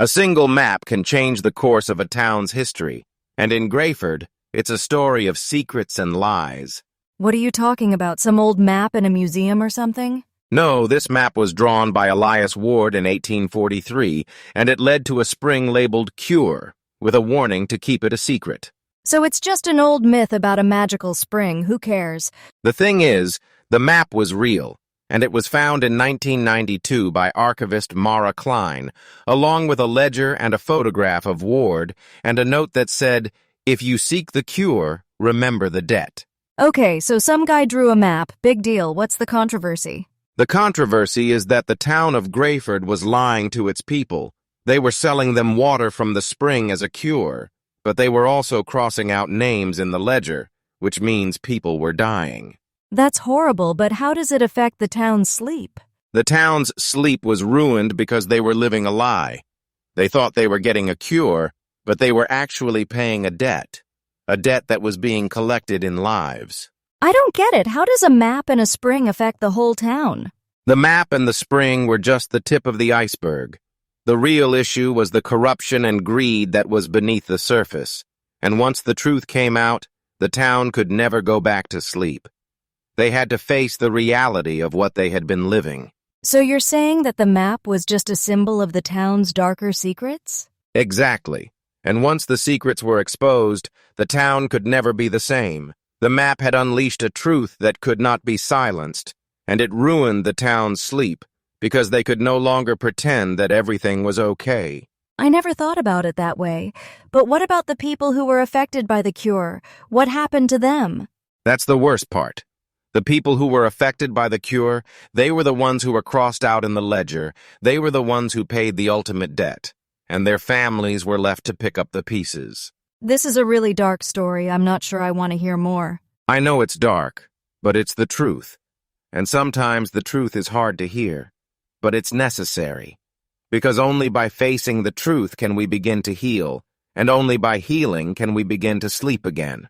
A single map can change the course of a town's history, and in Greyford, it's a story of secrets and lies. What are you talking about, some old map in a museum or something? No, this map was drawn by Elias Ward in 1843, and it led to a spring labeled Cure, with a warning to keep it a secret. So it's just an old myth about a magical spring, who cares? The thing is, the map was real, and it was found in 1992 by archivist Mara Kline, along with a ledger and a photograph of Ward, and a note that said, "If you seek the cure, remember the debt." Okay, so some guy drew a map. Big deal. What's the controversy? The controversy is that the town of Greyford was lying to its people. They were selling them water from the spring as a cure, but they were also crossing out names in the ledger, which means people were dying. That's horrible, but how does it affect the town's sleep? The town's sleep was ruined because they were living a lie. They thought they were getting a cure, but they were actually paying a debt that was being collected in lives. I don't get it. How does a map and a spring affect the whole town? The map and the spring were just the tip of the iceberg. The real issue was the corruption and greed that was beneath the surface, and once the truth came out, the town could never go back to sleep. They had to face the reality of what they had been living. So you're saying that the map was just a symbol of the town's darker secrets? Exactly. And once the secrets were exposed, the town could never be the same. The map had unleashed a truth that could not be silenced, and it ruined the town's sleep, because they could no longer pretend that everything was okay. I never thought about it that way. But what about the people who were affected by the cure? What happened to them? That's the worst part. The people who were affected by the cure, they were the ones who were crossed out in the ledger. They were the ones who paid the ultimate debt, and their families were left to pick up the pieces. This is a really dark story. I'm not sure I want to hear more. I know it's dark, but it's the truth. And sometimes the truth is hard to hear, but it's necessary. Because only by facing the truth can we begin to heal, and only by healing can we begin to sleep again.